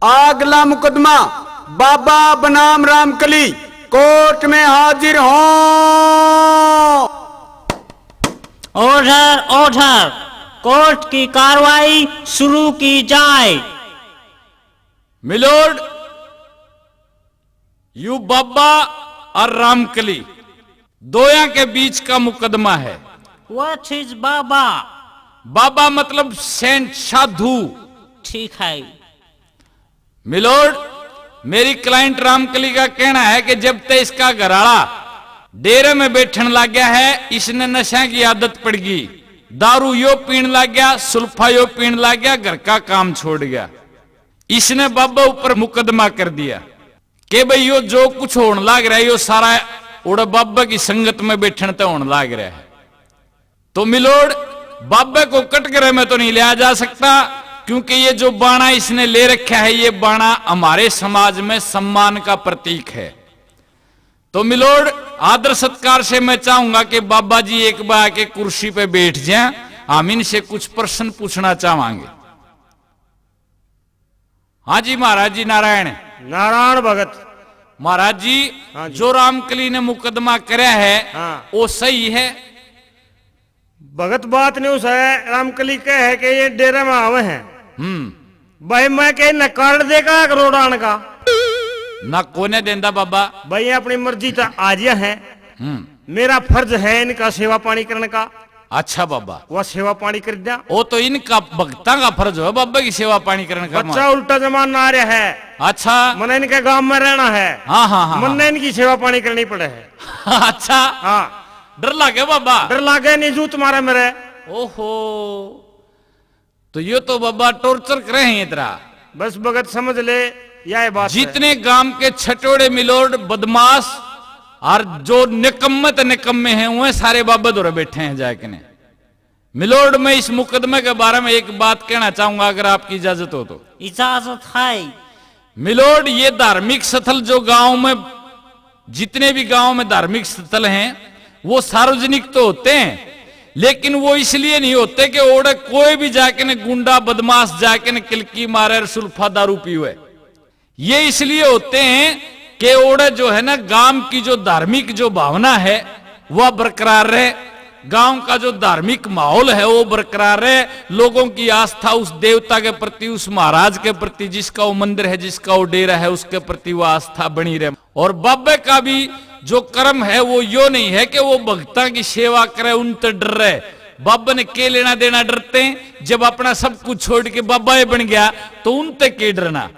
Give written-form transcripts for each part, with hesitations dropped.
अगला मुकदमा बाबा बनाम रामकली कोर्ट में हाजिर हो। ऑर्डर ऑर्डर, कोर्ट की कार्रवाई शुरू की जाए। मिलोड, यू बाबा और रामकली दोया के बीच का मुकदमा है। व्हाट इज बाबा? बाबा मतलब सेंट, साधु। ठीक है। मिलोड, मेरी क्लाइंट रामकली का कहना है कि जब तक इसका घराड़ा डेरे में बैठने लग गया है, इसने नशा की आदत पड़ गई, दारू यो पीने लग गया, सुल्फा यो पीने लग गया, घर का काम छोड़ गया। इसने बाबा ऊपर मुकदमा कर दिया कि भाई यो जो कुछ होने लग रहा है यो सारा उड़ा बाबा की संगत में बैठने तक होने लग रहा है। तो मिलोड, बाबा को कटघरे में तो नहीं लिया जा सकता, क्योंकि ये जो बाणा इसने ले रखा है ये बाणा हमारे समाज में सम्मान का प्रतीक है। तो मिलोड, आदर सत्कार से मैं चाहूंगा कि बाबा जी एक बार आके कुर्सी पे बैठ जाएं, हम इनसे कुछ प्रश्न पूछना चाहेंगे। हाँ जी महाराज जी, नारायण नारायण भगत। महाराज जी, हाँ जी। जो रामकली ने मुकदमा कराया है हाँ। वो सही है? भगत बात न्यूज है, रामकली के है कि ये डेरे में आवे हैं। भाई मैं कहीं न कार्ड देगा करोड़ान का ना कोने देंदा बाबा। भाई ये अपनी मर्जी तो आजिया है। मेरा फर्ज है इनका सेवा पानी करने का। अच्छा बाबा, वह सेवा पानी कर दिया। वो तो इनका भक्ता का फर्ज है बाबा की सेवा पानी करने का। बच्चा उल्टा जमाना आ रहा है। अच्छा, मन इनके गांव में रहना है। हाँ हाँ हाँ, मन ने इनकी सेवा पानी करनी पड़े है। अच्छा, हाँ, डर लगे बाबा? डर लागे नहीं जू तुम्हारा मेरे। ओहो, तो ये तो बाबा टॉर्चर करे हैं इतना। बस भगत समझ ले, यह बात है। जितने गांव के छटोड़े मिलोड बदमाश और जो निकम्मे तो निकम्मे हैं वह सारे बाबा दौरे बैठे हैं जाके ने। मिलोड, मैं इस मुकदमे के बारे में एक बात कहना चाहूंगा, अगर आपकी इजाजत हो तो। इजाजत है। मिलोड, ये धार्मिक स्थल जो गांव में, जितने भी गांव में धार्मिक स्थल हैं वो सार्वजनिक तो होते हैं, लेकिन वो इसलिए नहीं होते कि ओड़े कोई भी जाके ने गुंडा बदमाश जाके ने किलकी मारे और सुल्फा दारू पीवे। ये इसलिए होते हैं कि ओड़े जो है ना गांव की जो धार्मिक जो भावना है वह बरकरार रहे, गांव का जो धार्मिक माहौल है वो बरकरार रहे, लोगों की आस्था उस देवता के प्रति, उस महाराज के प्रति, जिसका वो मंदिर है, जिसका वो डेरा है, उसके प्रति वो आस्था बनी रहे। और बाबे का भी जो कर्म है वो यो नहीं है कि वो भक्ता की सेवा करे उनसे डर रहे। बाबा ने के लेना देना डरते हैं, जब अपना सब कुछ छोड़ के बाबा ये बन गया तो उनसे के डरना।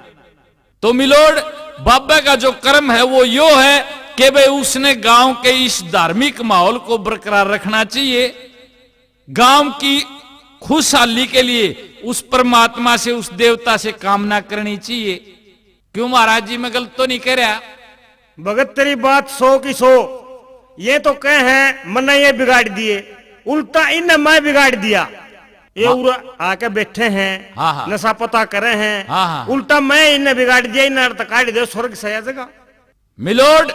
तो मिलोड, बाबा का जो कर्म है वो यो है कि भाई उसने गांव के इस धार्मिक माहौल को बरकरार रखना चाहिए, गांव की खुशहाली के लिए उस परमात्मा से, उस देवता से कामना करनी चाहिए। क्यों महाराज जी, मैं गलत तो नहीं कह रहा? भगत तेरी बात 100 की 100। ये तो कहे हैं मन्ना ये बिगाड़ दिए, उल्टा इन मैं बिगाड़ दिया। ये उरा आके बैठे हैं, हाँ हाँ, नशा पता करे हैं, हाँ हाँ, उल्टा मैं इन्हें बिगाड़ दिया, इन्हें अर्थ काट दिया, स्वर्ग से आ जाएगा। मिलोड,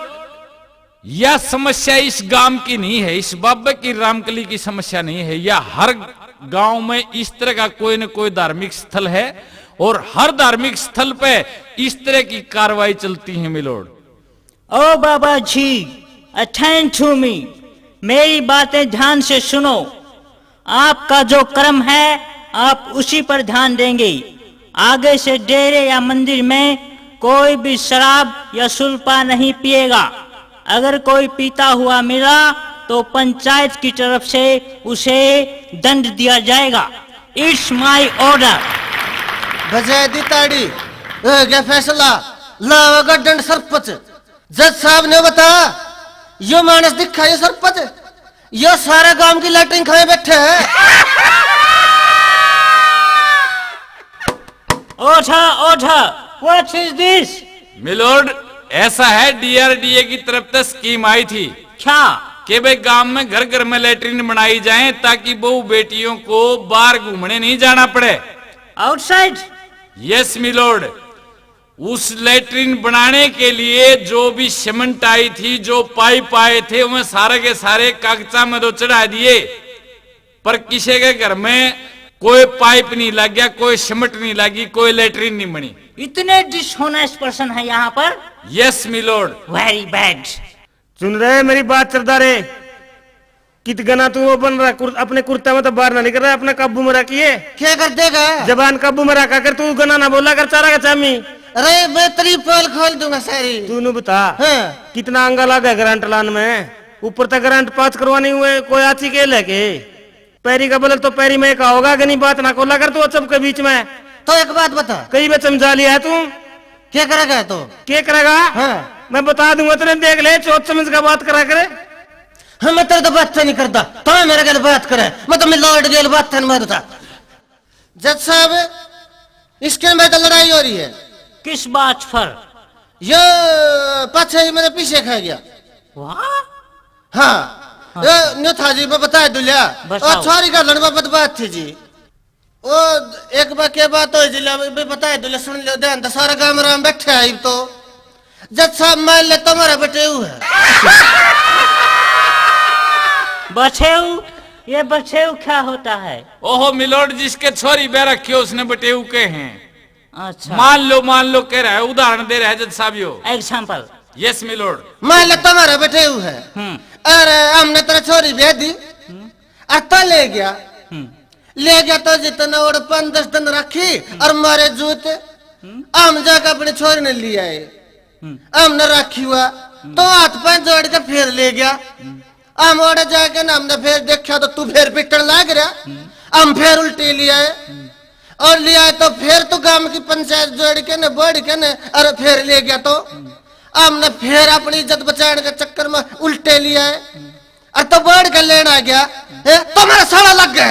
यह समस्या इस गांव की नहीं है, इस बाबा की रामकली की समस्या नहीं है। यह हर गांव में इस तरह का कोई न कोई धार्मिक स्थल है और हर धार्मिक स्थल पे इस तरह की कार्रवाई चलती है। मिलोड, ओ बाबा जी, अटेंड टू मी, मेरी बातें ध्यान से सुनो। आपका जो कर्म है आप उसी पर ध्यान देंगे। आगे से डेरे या मंदिर में कोई भी शराब या सुल्फा नहीं पिएगा। अगर कोई पीता हुआ मिला तो पंचायत की तरफ से उसे दंड दिया जाएगा। It's my order. बजाय दी ताड़ी क्या फैसला लावेगा दंड सरपंच। जज साहब ने बता, यो मानस दिखा ये सरपंच, यो सारे गांव की लैट्रिन खाए बैठे हैं। ओठा ओठा, व्हाट इज दिस? मिलोड, ऐसा है डीआरडीए की तरफ से स्कीम आई थी क्या? कि भाई गांव में घर घर में लैट्रिन बनाई जाए ताकि बहू बेटियों को बाहर घूमने नहीं जाना पड़े। आउटसाइड? यस मिलोड, उस लैट्रिन बनाने के लिए जो भी सीमेंट आई थी, जो पाइप आए थे, उन्हें सारे के सारे कागजा में तो चढ़ा दिए, पर किसी के घर में कोई पाइप नहीं लग गया, कोई सीमेंट नहीं लगी, कोई लैट्रिन नहीं बनी। इतने डिसऑनेस्ट पर्सन है यहाँ पर। Yes milord. Very bad. सुन रहे मेरी बात सरदारे? कित गना तू वो बन रहा अपने कुर्ता में तो बाहर ना निकल रहा, अपना काबू में रखिए। क्या कर देगा? जबान काबू में रखा कर, तू गना ना बोला कर चारा का चामी। अरे मैं तेरी पोल खोल दूंगा सारी। तू नु बता हाँ। कितना अंगा लगा ग्रांट लान में? ऊपर तक ग्रांट पास करवाने हुए कोई आची के लेके पैरी का बदल तो पैरी में का होगा। गनी बात ना खोला कर तू सब के बीच में। तो एक बात बता, कई बार समझा लिया है तू। क्या करेगा तो? क्या करेगा? हाँ। मैं बता दूंगा तेरे, देख ले चौथ समझ का बात करा करे। हाँ, मैं तेरे तो बात तो नहीं करता, तो मेरे गल बात करे, मैं तो मिलोड गेल बात नहीं मारता। जज साहब, इसके में तो लड़ाई हो रही है। किस बात पर? ये पाछे ही मेरे पीछे खा गया। वाह। हाँ, ये न्यू था जी, मैं बता दूलिया। और छोरी का लड़वा बात थी जी। वो एक बार क्या बात हो जी, बता दूलिया, सुन लो ध्यान तो। सारा गाँव में बैठे है तो जज साहब मान ले तुम्हारा बेटे है। बछेऊ? ये बछेऊ क्या होता है? ओहो मिलोड, जिसके छोरी बह रखी हो उसने बटेऊ के हैं। अच्छा, मान लो कह रहा है, उदाहरण दे रहा है जज साहब यो। एग्जाम्पल। Yes milord. मान ले तुम्हारा बेटे है, अरे हमने तेरा छोरी भेज दी, तो ले गया तो जितना और 5-10 दिन रखी और मारे जूते हम जाकर अपने छोरी ने लिया है। हमने रखी हुआ तो हाथ पैर जोड़ के फिर ले गया। हम और जाके ना हमने फिर देखा तो तू फिर पिटन लग रहा। हम फिर उल्टी लिया है और लिया तो फिर तो गांव की पंचायत जोड़ के न बढ़ के न और फिर ले गया तो हमने फिर अपनी इज्जत बचाने के चक्कर में उल्टे लिया है और तो बढ़ के लेना आ गया तो मेरा साला लग गया।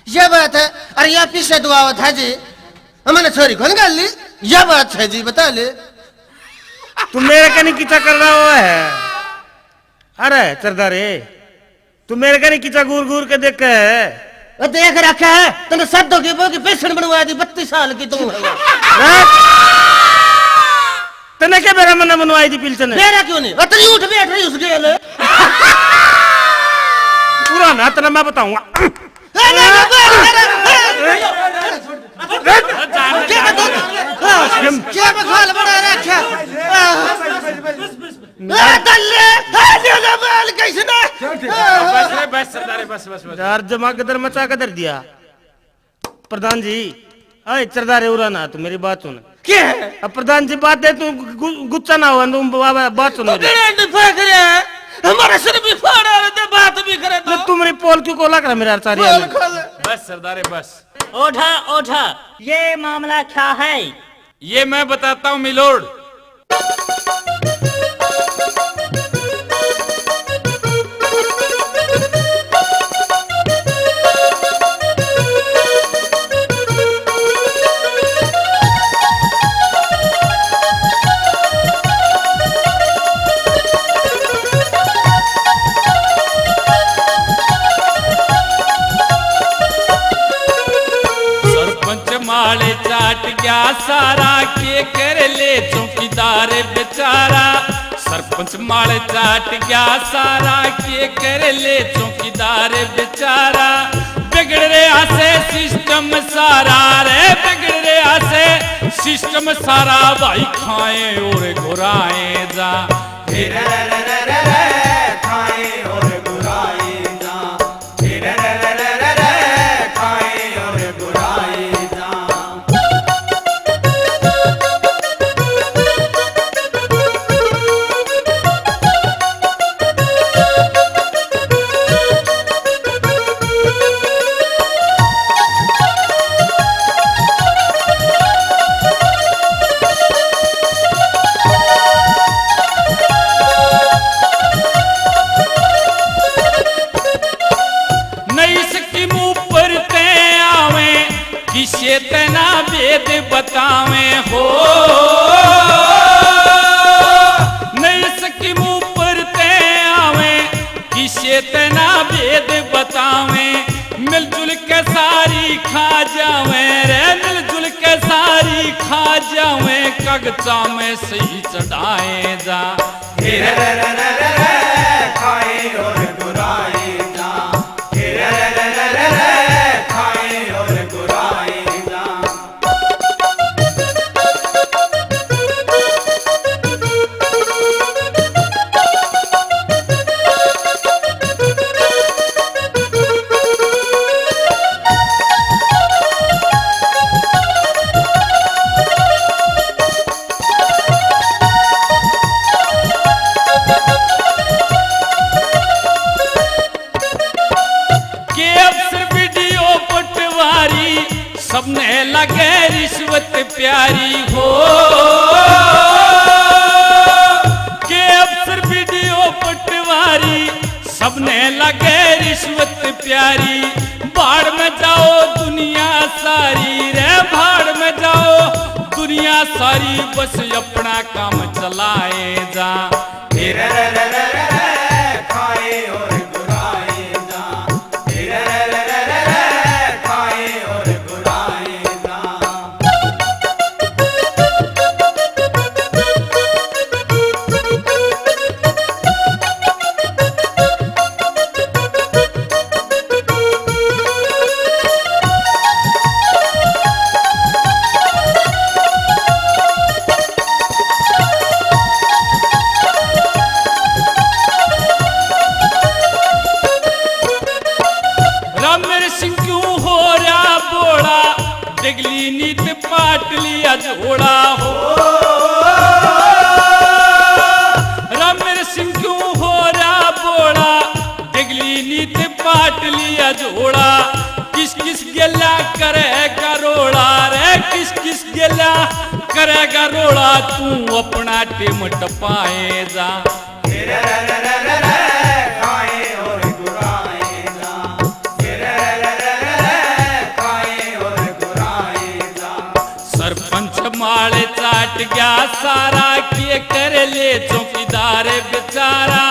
यह बात है। अरे यह पीछे दुआ था जी, हमने छोरी खोल निकाल ली। यह बात है जी, बता ले। तू मेरे कहीं किचा कर रहा हुआ है? अरे सरदारे, तू मेरे कहीं किचा घूर घूर के देख है? देख रखा है तूने शब्दों की वो की पेशेंट बनवा दी। 32 साल की तू है। तने क्या मेरा मन बनवाई थी पिलचन? मेरा क्यों नहीं? तेरी उठ बैठ रही उस गेल पूरा ना तना मैं बताऊंगा। क्या बखाल बना रखा? बस सरदारे, बस बस बस। यार जमा कदर मचा कदर दिया। प्रधान जी, अरे सरदारे उरा ना, तू मेरी बात सुन। क्या है? अब प्रधान जी बात है, तू गुस्सा ना हो, तुम बात सुनो। हमारे सिर भी फाड़ रहे थे, बात भी करे तो तू मेरी पोल क्यों कोला कर मेरा सारी? बस सरदारे बस। ओढ़ा ओढ़ा, ये मामला क्या है? ये मैं बताता हूँ मिलोड। माले चाट गया सारा, के कर ले चौकीदार बेचारा। सरपंच माले चाट गया सारा, के कर ले चौकीदार बेचारा। बिगड़ रहा से सिस्टम सारा रे, बिगड़ रहा से सिस्टम सारा। भाई खाए और घुराए जा, खाए और घुराए जा, खाए और घुराए जा। किसे तना वेद बतावे हो, नहीं सकी मुँह पर ते आवे। किसे तना वेद बतावे, मिलजुल के सारी खा जावे रे, मिलजुल के सारी खा जावे। कगचा में सही चढ़ाए जा, खाए और बुराए जा, खाए सबने लगे रिश्वत प्यारी हो के अफसर वीडियो पटवारी, सबने लगे रिश्वत प्यारी। भाड़ में जाओ दुनिया सारी रे, भाड़ में जाओ दुनिया सारी, बस अपना काम चलाए जा। खाए और बुराए जा, खाए और बुराए जा। जगली नीत पाट लिया झोड़ा हो, रामेर सिंह क्यों हो रहा बोड़ा, जगली नीत पाट लिया झोड़ा। किस किस गेला करेगा रोड़ा रे, किस किस गेला करेगा रोड़ा, तू अपना टिम टपाए जा। माले चाट गया सारा, किए कर ले चौकीदार बेचारा।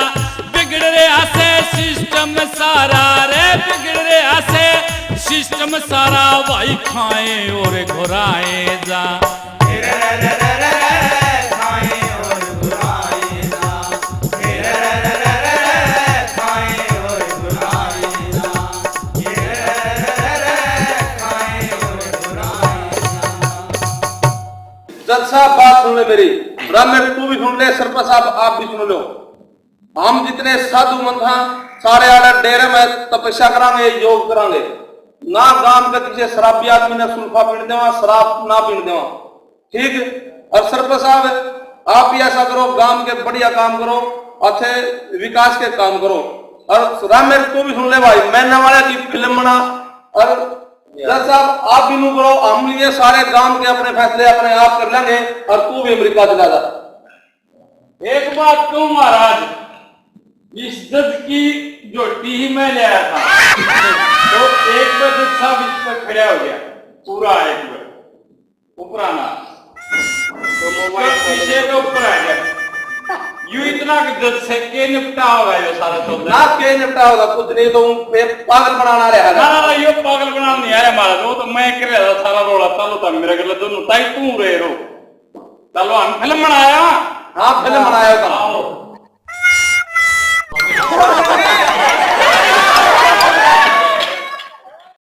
बिगड़ रहा से सिस्टम सारा रे, बिगड़ रहा से सिस्टम सारा, भाई खाए और घुराए जा। जज साहब बात सुन ले मेरी, ब्राह्मण तू भी सुन ले, सरपंच साहब आप भी सुन लो। हम जितने साधु मंद हैं सारे आले डेरे में तपस्या करांगे, योग करांगे ना। गांव के किसी शराबी आदमी ने सुल्फा पीने देवा, शराब ना पीने देवा, ठीक। और सरपंच साहब आप भी ऐसा करो, गांव के बढ़िया काम करो, अच्छे विकास के काम करो। और ब्राह्मण तू भी सुन ले भाई, मैंने वाले की फिल्म बना। और जज साहब आप भी नू करो, हम ये सारे गांव के अपने फैसले अपने आप कर लेंगे, और तू भी अमेरिका चला जा। एक बात कहूं महाराज, इस जज की जो टीम में ले आया था तो एक बार जज साहब इस पर खड़ा हो गया, पूरा एक बार ऊपराना तो मोबाइल शीशे के ऊपर आ गया। यूं इतना कि जज से के निपटा होगा ये सारा तो ना के निपटा होगा कुछ नहीं, तो पागल बनाना रहा ना ये पागल बनाना नहीं आ रहा महाराज, वो तो मैं कर रहा था सारा रोड़ा। चलो था मेरे घर दोनों ताई तू रहे रो, चलो हम फिल्म बनाया। हाँ फिल्म बनाया था।